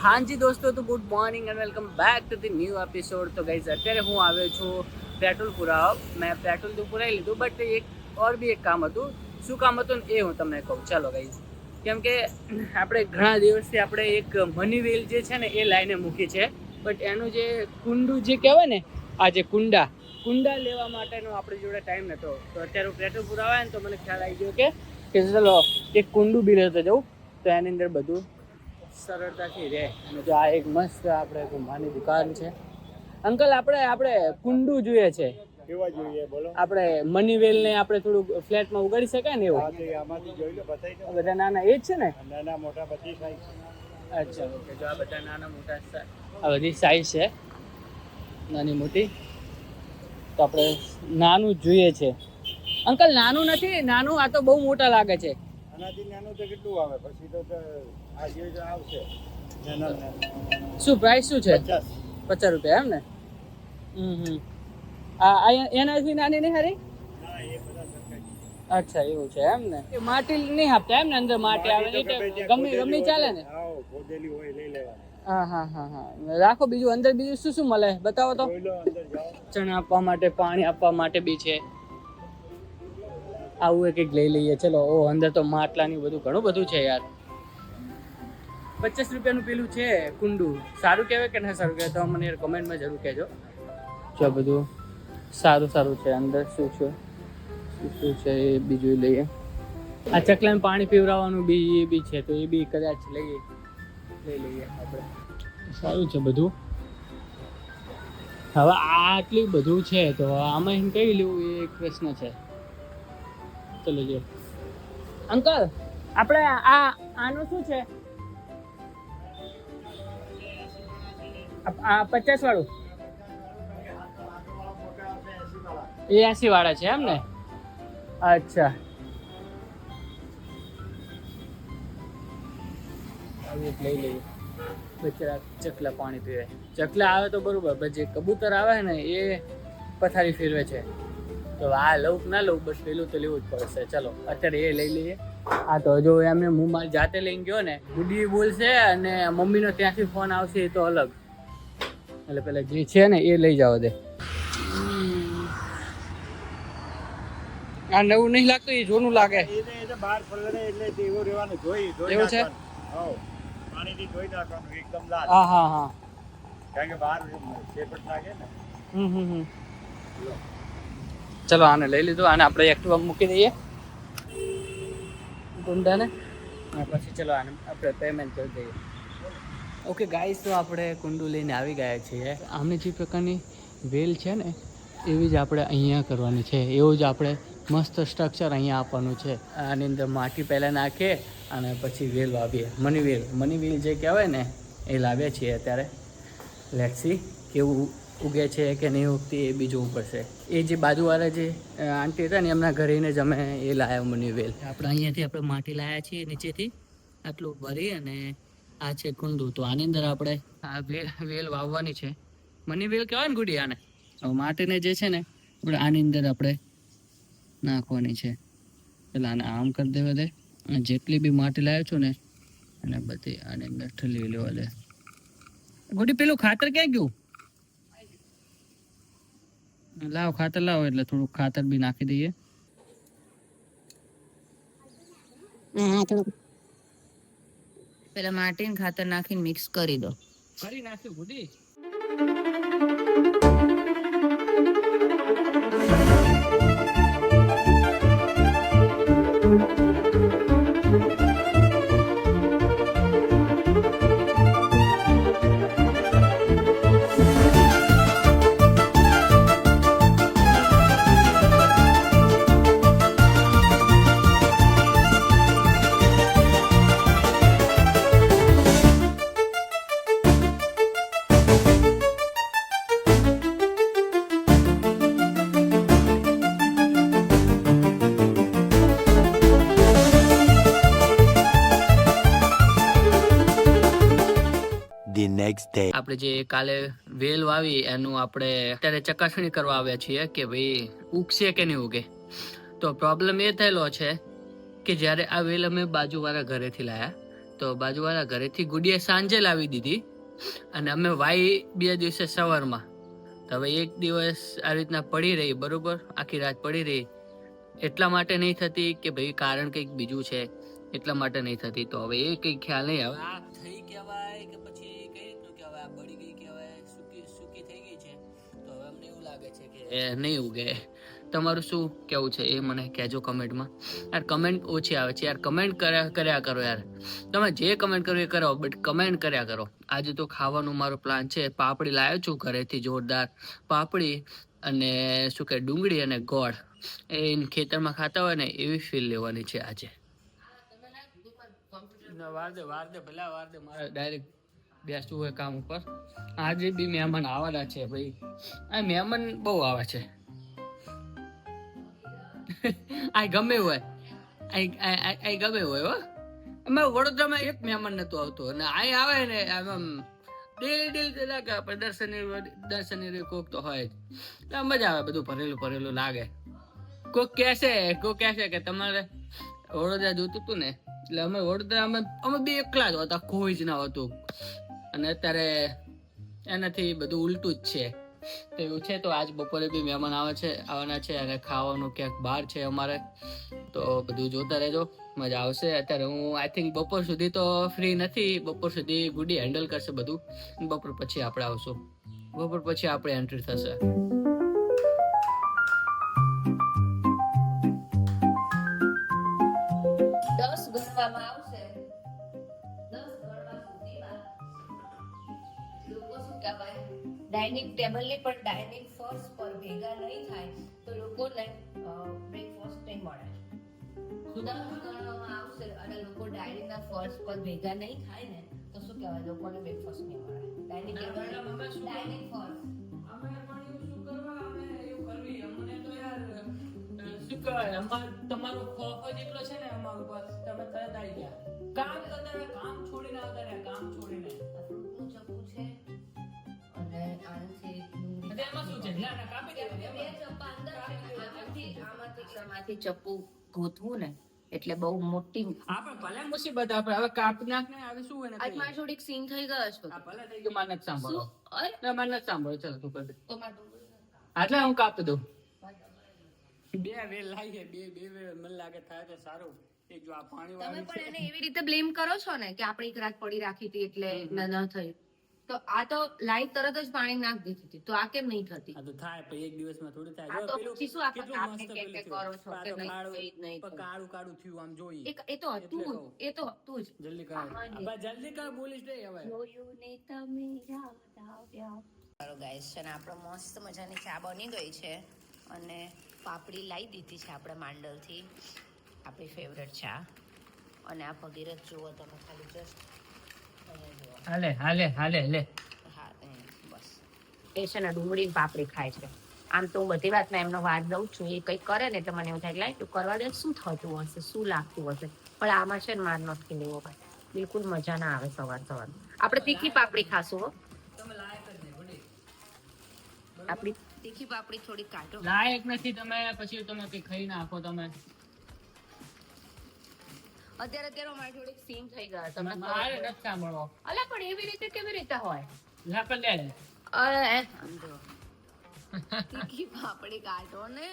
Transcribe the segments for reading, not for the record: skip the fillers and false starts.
हाँ जी दोस्तों, तो good morning and welcome back to the new episode. તો ગાઈઝ અત્યારે હું આવ્યો છું પેટ્રોલ પુરાવા। મેં પેટ્રોલ તો પુરાવી લીધું, બટ એક ઓર બી એક કામ હતું। શું કામ હતું ને એ હું તમને કહું, ચાલો ગાઈઝ। કેમ કે આપણે ઘણા દિવસથી આપણે એક મની વ્હીલ જે છે ને એ લાઈને મૂકી છે, બટ એનું જે કુંડું જે કહેવાય ને, આ જે કુંડા લેવા માટેનો આપણી જોડે ટાઈમ નહોતો। તો અત્યારે હું પેટ્રોલ પુરાવા ને તો મને ખ્યાલ આવી ગયો કે ચલો એક કુંડું બી લેતો જવું, તો એની અંદર બધું સરળતાથી રહે। અને જો આ એક મસ્ત આપણે કુંભાની દુકાન છે। અંકલ, આપણે કુંડું જોઈએ છે। કેવા જોઈએ બોલો? આપણે મની વેલ ને આપણે થોડું ફ્લેટમાં ઉગાડી શકાય ને એવું? આમાંથી જોઈ લો, બતાવી દો। બધા નાના એ જ છે ને? નાના મોટા બધી સાઈઝ। અચ્છા, ઓકે। જો આ બધા નાના મોટા આ બધી સાઈઝ છે, નાની મોટી। તો આપણે નાનું જ જોઈએ છે। અંકલ, નાનું નથી, નાનું આ તો બહુ મોટા લાગે છે। આનાથી નાનું તો કેટલું આવે? પછી તો આ જે આવશે નાના શું પ્રાઇસ શું છે? 50 રૂપિયા એમ ને? આ એનાથી નાની નહીં હારી? ના, એ બધા સરખા જ. અચ્છા, એવું છે એમ ને? એ માટી નહીં આપતા એમ ને? અંદર માટી આવે માટી તો એટલે ગમે ત્યાં ગમે ચાલે ને? આવો ખોદેલી હોય લઈ લેવાની। હા રાખો। બીજું અંદર બીજું શું શું મળે બતાવો તો। જોઈ લો, અંદર જાઓ। ચણા આપવા માટે, પાણી આપવા માટે બી છે। આવું એક લઈ લઈએ ચલો। ઓ, અંદર તો માટલાની બધું ઘણું બધું છે યાર। 50 રૂપિયાનું પેલું છે કુંડું। સારું કહેવાય કે ના સારું કહેવાય તો મને યાર કમેન્ટમાં જરૂર કહેજો। જો બધું સારું છે। અંદર શું છે એ બીજું લઈએ। આ ચકલાને પાણી પીવડાવવાનું બી એ બી છે, તો એ બી કદાચ લઈ લઈએ આપણે। સારું છે બધું। હવે આટલું બધું છે તો આમાં એમ કઈ લેવું એ એક પ્રશ્ન છે। ચલો જો અંકલ, આપણે આનું શું છે? આ 50 વાળું એ 80 વાળા છે એમ ને? અચ્છા, લઈ લઈએ। બચારા ચકલા પાણી પીવે। ચકલા આવે તો બરોબર, પણ જે કબૂતર આવે ને એ પથારી ફેરવે છે। તો આ લઉં ના લઉં, બસ પેલું તો લેવું જ પડશે। ચલો અત્યારે એ લઈ લઈએ। આ તો જો એમને હું મારી જાતે લઈને ગયો ને, ગુડી બોલશે અને મમ્મીનો ત્યાંથી ફોન આવશે એ તો અલગ। એટલે પેલા જે છે ને એ લઈ જાવ દે। આ નવું નહીં લાગતું, એ જૂનું લાગે। એ તો બહાર પલળે એટલે તેવું રહેવાનું, ધોઈ એવું છે? નાખવાનું। હા, પાણીથી ધોઈ નાખવાનું એકદમ લાલ। હા કારણ કે બહાર શેપટ લાગે ને। ચલો આને લઈ લીધું। આને આપણે એક્ટિવા મૂકી દઈએ કુંડાને, પછી ચલો આને આપણે પેમેન્ટ કરી દઈએ। ઓકે ગાઈસ, તો આપણે કુંડું લઈને આવી ગયા છીએ। આમને જે પ્રકારની વેલ છે ને એવી જ આપણે અહીંયા કરવાની છે। એવું જ આપણે મસ્ત સ્ટ્રક્ચર અહીંયા આપવાનું છે। આની અંદર માટી પહેલાં નાખીએ અને પછી વેલ વાવીએ। મની વેલ જે કહેવાય ને એ લાવીએ છીએ અત્યારે। લેટ્સ સી કેવું ઉગે છે કે નહીં ઉગતી એ બી જોવું પડશે। એ જે બાજુવાળા જે આંટી હતા ને એમના ઘરેને જ અમે એ લાવ્યા મની વેલ। આપણે અહીંયાથી આપણે માટી લાવ્યા છીએ નીચેથી, આટલું ભરી, અને આ છે કુંડું। તો આની અંદર આપણે આ વેલ વાવવાની છે। મની વેલ કહેવાય ને ગુડી આને? હવે માટીને જે છે ને આપણે આની અંદર આપણે નાખવાની છે। પેલા આને આમ કરી દેવા દે, અને જેટલી બી માટી લાવ્યો છું ને અને બધી આની અંદર ઠલી લેવા દે। ગુડી પેલું ખાતર ક્યાં ગયું? લાવો ખાતર લાવો, એટલે થોડુંક ખાતર બી નાખી દઈએ। હા, થોડુંક પેલા માટી ને ખાતર નાખીને મિક્સ કરી દો। કરી નાખ્યું ગુડી। આપણે જે કાલે વેલ વાવી એનું આપણે અત્યારે ચકાસણી કરવા આવ્યા છીએ કે ભાઈ ઉગશે કે નહીં ઉગે। તો પ્રોબ્લેમ એ થયેલો છે કે જ્યારે આ વેલ અમે બાજુવાળા ઘરેથી લાયા તો બાજુવાળા ઘરેથી ગુડિયા સાંજે લાવી દીધી અને અમે વાઈ બે દિવસે સવારમાં. તો હવે એક દિવસ આ રીતના પડી રહી, બરોબર, આખી રાત પડી રહી. એટલા માટે નહીં થતી કે ભાઈ કારણ કંઈક બીજું છે, એટલા માટે નહીં થતી. તો હવે એ કંઈ ખ્યાલ નહીં. હવે આ થઈ કહેવાય કે પછી કઈ રીતનું કહેવાય, આ બળી ગઈ કહેવાય, સૂકી થઈ ગઈ છે. તો હવે અમને એવું લાગે છે કે નહીં ઉગે. તમારું શું કેવું છે એ મને કહેજો કમેન્ટમાં. યાર કમેન્ટ ઓછી આવે છે યાર, કમેન્ટ કર્યા કરો યાર. તમે જે કમેન્ટ કરો એ કરો, બટ કમેન્ટ કર્યા કરો. આજે તો ખાવાનું મારો પ્લાન છે, પાપડી લાવ્યો છું ઘરેથી, જોરદાર પાપડી અને શું કહે ડુંગળી અને ગોળ. એ ખેતરમાં ખાતા હોય ને એવી ફીલ લેવાની છે આજે. વાર દે ભલા વાર દે, મારે ડાયરેક્ટ બેસવું હોય કામ ઉપર. આજે બી મહેમાન આવવાના છે ભાઈ. આ મહેમાન બહુ આવે છે. આ ગમે હોય, આ ગમે હોય હો. અમે વડોદરામાં એક મહેમાન નતું આવતું અને અહીં આવે ને આમ ડેલી લાગે. આપણે દર્શની કોક તો હોય જ, મજા આવે, બધું ભરેલું લાગે. કોક કહેશે કે તમારે વડોદરા જોતું હતું ને, એટલે અમે વડોદરા અમે બે એકલા જ હતા, કોઈ જ ના હતું. અને અત્યારે એનાથી બધું ઉલટું જ છે. તો એવું છે. તો આજ બપોરે બી મહેમાન આવવાના છે અને ખાવાનું ક્યાંક બહાર છે અમારે. તો બધું જોતા રહેજો, મજા આવશે. અત્યારે હું આઈ થિંક બપોર સુધી તો ફ્રી નથી. બપોર સુધી ગુડી હેન્ડલ કરશે બધું. બપોર પછી આપણે આવશું. બપોર પછી આપણે એન્ટ્રી થશે. ડાઇનિંગ ટેબલ ની પણ ડાઇનિંગ ફર્સ્ટ પર ભેગા નહીં થાય તો લોકોને બ્રેકફાસ્ટ નહીં મળે. ગણવામાં આવશે અને લોકો ડાઇનિંગ ના ફર્સ્ટ પર ભેગા નહીં થાય ને તો શું કહેવાય, લોકોને બ્રેકફાસ્ટ નહીં મળે. ડાઇનિંગ ટેબલ ડાઇનિંગ ફર્સ્ટ તમારો ખોફ જ એટલો છે ને અમારું પર, તમે તરત આવી ગયા. કામ છોડીને આવતા રહ્યા, કામ છોડીને. ફ્રૂટનું ચપ્પુ છે અને આનાથી આમાંથી ચપ્પુ ગોતવું ને એટલે બહુ મોટી ભલે મુસીબત. આપણે હવે કાપ નાખ ને આવે શું હોય ને. આજ મારી થોડીક સીન થઈ ગયો છે. ભલે થઈ ગયું, મારે નથી સાંભળો. મારે નથી સાંભળો. ચલો તું કરી દે. તો મારે આટલા હું કાપી દઉં. બે વેલ લાવીએ, બે વેલ મને લાગે થાય તો સારું. એક જો આ પાણી તમે પણ એને એવી રીતે બ્લેમ કરો છો ને કે આપણે એક રાત પડી રાખી હતી એટલે ન થઈ. તો આ તો લાઈટ તરત જ પાણી નાખ દીધી હતી, તો આ કેમ નહીં થતી? આ તો થાય પણ એક દિવસમાં થોડી થાય. આ તો પછી શું આપણે કાપને કે કરો છો કે નહીં કાળું થયું આમ જોઈએ. એ તો હતું જ જલ્દી કર, જલ્દી કર, બોલીશ નહીં હવે. જોયું ને તમે યાદ આવ્યા. ચાલો ગાઈસ, છે ને આપણો મસ્ત મજાની ચા બની ગઈ છે અને પાપડી લાવી દીધી છે આપણે માંડલથી, આપણી ફેવરેટ ચા. અને આ ભગીરથ જુઓ તમે, ખાલી જસ્ટ હાલે લે. હા બસ એ છે ને ડુંગળી પાપડી ખાય છે. આમ તો હું બધી વાતમાં એમનો વાત દઉં છું, એ કંઈક કરે ને એટલે મને એવું થાય કે તું કરવા દે, શું થતું હશે, શું લાગતું હશે. પણ આમાં છે ને માર નથી લેવો ભાઈ, બિલકુલ મજા ના આવે. સવાર આપણે તીખી પાપડી ખાશું હો. આપણી તીખી પાપડી થોડી કાઢો. લાયક નથી તમે, પછી તમે કઈ ખાઈ નાખો તમે. અત્યારે મારી થોડીક સીન થઈ ગયા. તમે મારે નથી સાંભળવો. અલા પણ એવી રીતે કેવી રીતે હોય? લાકડ લે. અરે સમજો, તીખી પાપડી કાઢો ને.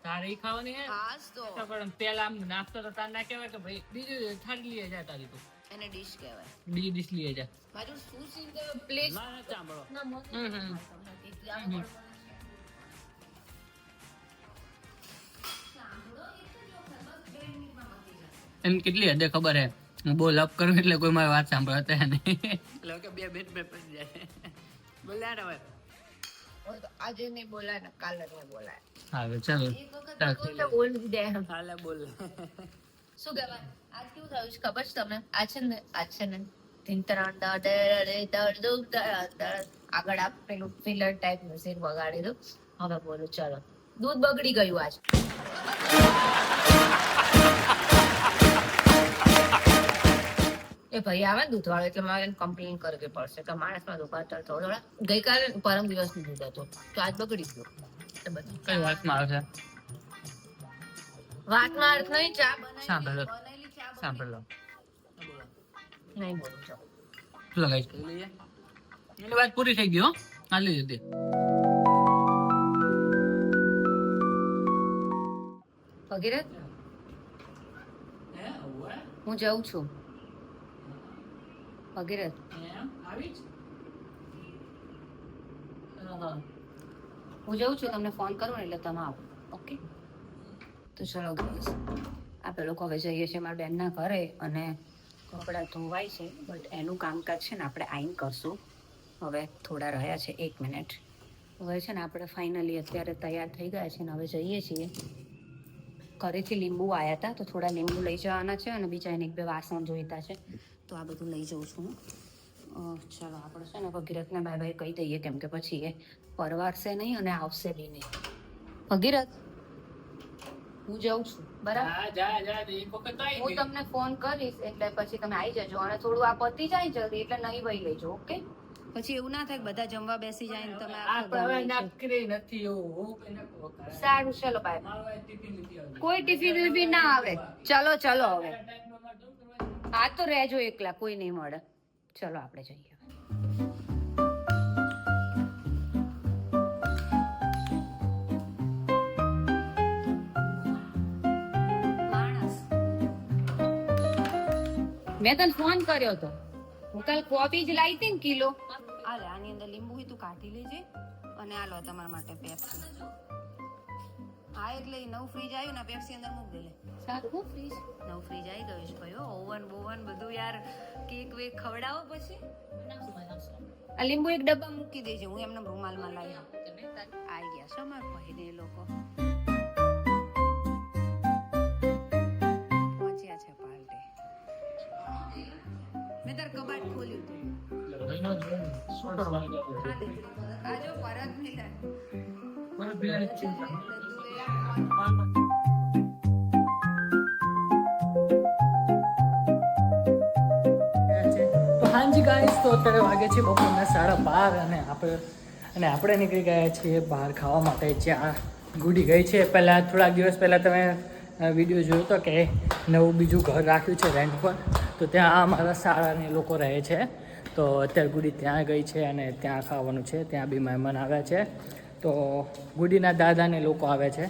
તારે ખાવાની હે? ખાસ તો પણ પેલા આમ નાખતો તો તાર ના કહેવાય કે ભાઈ બીજું થાળી લઈ જા તારી તું. એને ડીશ કહેવાય. બીજી ડીશ લઈ જા. મારું શું સીન ગયો પ્લીઝ. ના સાંભળો. ના મને એમ કેટલી હદે ખબર હે, હું બહુ લપ કરું એટલે કોઈ મારી વાત સાંભળતા નહીં. એટલે કે બે બેટ બે પડી જાય. બોલ્યા ને હવે આજે નહીં બોલાય ને કાલે નહીં બોલાય. હા ચાલો બોલી દે. હાલે બોલ. શું કહેવાય આજ કેવું થયું છે ખબર છે તમને? આજ છે ને આગળ આપ પેલું ફિલર ટાઈપ મ્યુઝિક વગાડી દઉં. હવે બોલું ચલો. દૂધ બગડી ગયું આજ. એ ભાઈ આવે દૂધ વાળો એટલે મારે કમ્પ્લેન કરવી પડશે કે માણસમાં દુખાતો થોડો. ગઈકાલે પરમ દિવસનું દૂધ હતું તો આજ બગડી ગયું. કઈ વાતમાં આવે છે? વાતમાં અર્થ નહીં, ચા સાંભળો. બનેલી ચા સાંભળો. નહીં બોલું છો ચલો ગાઈસ કરી લઈએ એની વાત પૂરી થઈ ગઈ હો હાલી લીધી ભગીરથ હું જાઉં છું ભગીરથ હું જાઉં છું તમને ફોન કરું ને એટલે તમે આવો ઓકે તો ચલો ગાઈસ આપણે લોકો હવે જઈએ છીએ મારા બેનના ઘરે અને કપડાં ધોવાય છે બટ એનું કામકાજ છે ને આપણે આઈન કરશું હવે થોડા રહ્યા છે 1 મિનિટ હવે છે ને આપણે ફાઇનલી અત્યારે તૈયાર થઈ ગયા છે ને હવે જઈએ છીએ ઘરેથી લીંબુ આવ્યા હતા તો થોડા લીંબુ લઈ જવાના છે અને બીજા એને 1-2 વાસણ જોઈતા છે તો આ બધું લઈ જાઉં છું ચાલો આપણે છે ને ભગીરથને બાય બાય કહી દઈએ કેમ કે પછી એ પરવારશે નહીં અને આવશે બી નહીં ભગીરથ હું જાઉં છું બરાબર હું તમને ફોન કરીશ એટલે પછી તમે આવી જજો અને થોડું આ પતી જાય જલ્દી એટલે નહીં વહી લેજો ઓકે પછી એવું ના થાય કે બધા જમવા બેસી જાય ને તમે સારું ચલો બાય કોઈ ટિફિન ના આવે ચલો ચલો હવે આ તો રહેજો એકલા કોઈ નહીં મળે ચલો આપણે જઈએ મેં તને ફોન કર્યો હતો હું કાલ કોફી જ લાવી હતી ને કિલો આલે આની અંદર લીંબુ તું કાઢી લેજે અને આ લો તમારા માટે પેપ્સી હા એટલે નવું ફ્રીજ આવ્યું ને પેપ્સી અંદર મૂક દે લે સારું ફ્રીજ નવું ફ્રીજ આવી ગયું છે ભાઈ ઓવન બોવન બધું યાર કેક વેક ખવડાવો પછી આ લીંબુ એક ડબ્બા મૂકી દેજે હું એમને રૂમાલમાં લાવી આવી ગયા છો મારા ભાઈ ને એ લોકો પહોંચ્યા છે પાર્ટી મેં તાર કબાટ ખોલ્યું હતું આજો પરત મિલા તો હાજી ગાઈસ તો અત્યારે વાગે છે બપોરના 12:30 અને આપણે નીકળી ગયા છીએ બહાર ખાવા માટે જ્યાં ગુડી ગઈ છે પહેલાં થોડાક દિવસ પહેલાં તમે વિડીયો જોયો હતો કે નવું બીજું ઘર રાખ્યું છે રેન્ટ પર તો ત્યાં અમારા શાળાને લોકો રહે છે તો અત્યારે ગુડી ત્યાં ગઈ છે અને ત્યાં ખાવાનું છે ત્યાં બી મહેમાન આવ્યા છે તો ગુડીના દાદાને લોકો આવે છે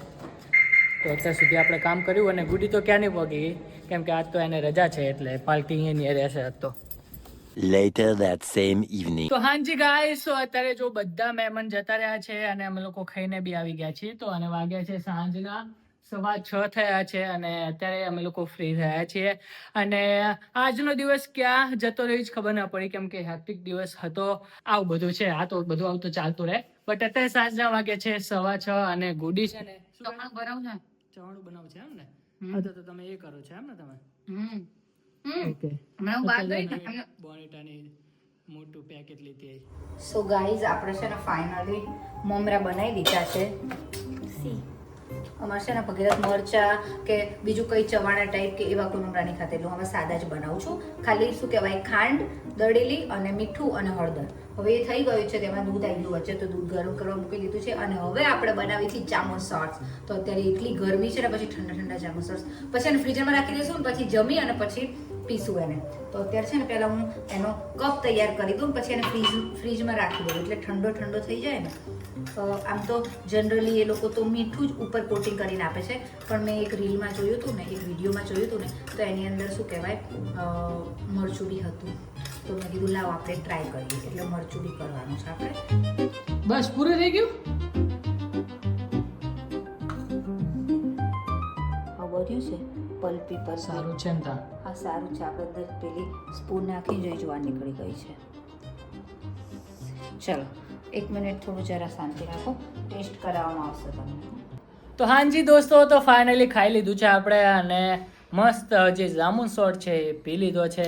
તો અત્યાર સુધી આપણે કામ કર્યું અને ગુડી તો ક્યાં નહીં પગી કેમ કે આજ તો એને રજા છે એટલે પાર્ટી અહીંયા રહેશે આજ તો Later that same evening. તો હાજી ગાઈસ તો અત્યારે જો બધા મહેમાન જતા રહ્યા છે અને અમે લોકો ખાઈને બી આવી ગયા છીએ તો અને વાગ્યા છે સાંજના 6:15 થયા છે અને અત્યારે અમે લોકો ફ્રી થયા છીએ અને આજનો દિવસ ક્યાં જતો રહ્યો જ ખબર ના પડી કેમ કે હેક્ટિક દિવસ હતો આવું બધું છે આ તો બધું આવું તો ચાલતું રહે બટ અત્યારે સાંજના વાગે છે 6:15 અને ગુડી છે ને ચવાણું ભરાવ છે ચવાણું બનાવ છે એમ ને તો તમે એ કરો છો એમ ને તમે ઓકે હમણાં વાત કરી ને બોનેટાની મોટું પેકેટ લીધી સો ગાઈઝ આપણે છે ને ફાઇનલી મમરા બનાવી દીધા છે સી અમારે છે ને ભગીરથ મરચા કે બીજું કંઈ ચવાણા ટાઈપ કે એવા કોઈ મમરા નહીં ખાતા એટલે હું હવે સાદા જ બનાવું છું ખાલી શું કહેવાય ખાંડ દળેલી અને મીઠું અને હળદર હવે એ થઈ ગયું છે તેમાં દૂધ આવી ગયું વચ્ચે તો દૂધ ગરમ કરવા મૂકી દીધું છે અને હવે આપણે બનાવી હતી જામુન સોસ તો અત્યારે એટલી ગરમી છે ને પછી ઠંડા ઠંડા જામુન સોસ પછી એને ફ્રીઝરમાં રાખી દઈશું ને પછી જમી અને પછી પીસું એને તો અત્યારે છે ને પહેલાં હું એનો કપ તૈયાર કરી દઉં પછી એને ફ્રીજમાં રાખી દઉં એટલે ઠંડો ઠંડો થઈ જાય ને આમ તો જનરલી એ લોકો તો મીઠું જ ઉપર કોટિંગ કરીને આપે છે પણ મેં એક રીલમાં જોયું હતું ને એક વિડીયોમાં જોયું હતું ને તો એની અંદર શું કહેવાય મરચું બી હતું તો મેં કીધું લાવ આપણે ટ્રાય કરીએ એટલે મરચું બી કરવાનું છે આપણે બસ પૂરું થઈ ગયું આ વધ્યું છે પલ્પી પર સારું છે ને તા હા સારું છે આપણે અંદર પેલી સ્પૂન નાખી જોઈ જોવા નીકળી ગઈ છે ચલો 1 મિનિટ થોડું જરા શાંતિ રાખો ટેસ્ટ કરાવવામાં આવશે તમને તો હાજી દોસ્તો તો ફાઇનલી ખાઈ લીધું છે આપણે અને મસ્ત જે જામુન સોસ છે એ પી લીધો છે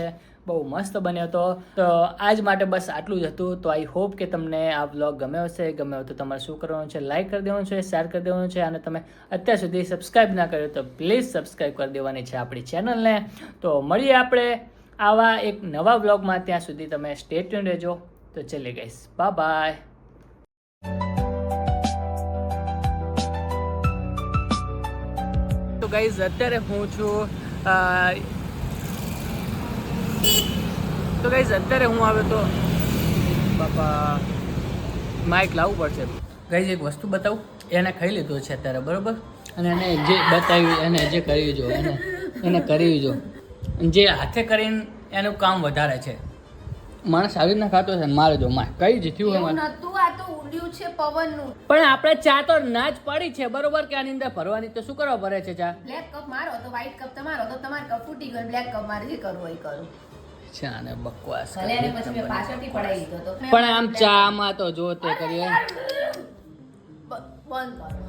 બહુ મસ્ત બન્યો હતો તો આજ માટે બસ આટલું જ હતું તો આઈ હોપ કે તમને આ વ્લોગ ગમ્યો હશે ગમ્યો તો તમારે શું કરવાનું છે લાઈક કરી દેવાનું છે શેર કરી દેવાનું છે અને તમે અત્યાર સુધી સબસ્ક્રાઈબ ના કર્યો તો પ્લીઝ સબસ્ક્રાઈબ કરી દેવાની છે આપણી ચેનલને તો મળીએ આપણે આવા એક નવા વ્લોગમાં ત્યાં સુધી તમે સ્ટે ટ્યુન રહેજો તો ચલે ગાઈસ બાય તો ગાઈઝ અત્યારે હું છું તો ગાઈઝ અત્યારે હું આવ્યો તો બાપા માઇક લાવવું પડશે ગાઈઝ. એક વસ્તુ બતાવું, એને ખાઈ લીધું છે અત્યારે બરોબર, અને એને જે બતાવ્યું એને જે કરી જો એને કરી જો, જે હાથે કરીને એનું કામ વધારે છે. માણસ આવી રીતના ખાતો છે ને મારે જો માં કઈ જ થયું એવું હોય નતું, આ તો ઉડ્યું છે પવનનું. પણ આપણે ચા તો ના જ પડી છે બરોબર, કે આની અંદર ભરવાની તો શું કરવા ભરે છે ચા? બ્લેક કપ મારો તો વ્હાઈટ કપ તમારો, તો તમારો કપ ફૂટી ગયો, બ્લેક કપ મારે જે કરવું હોય એ કરું. ચા ને બકવાસ ભલે એને પછી મેં પાછળથી પડાવી દીધો તો પણ આમ ચામાં તો જો તે કરીએ બંધ કરો.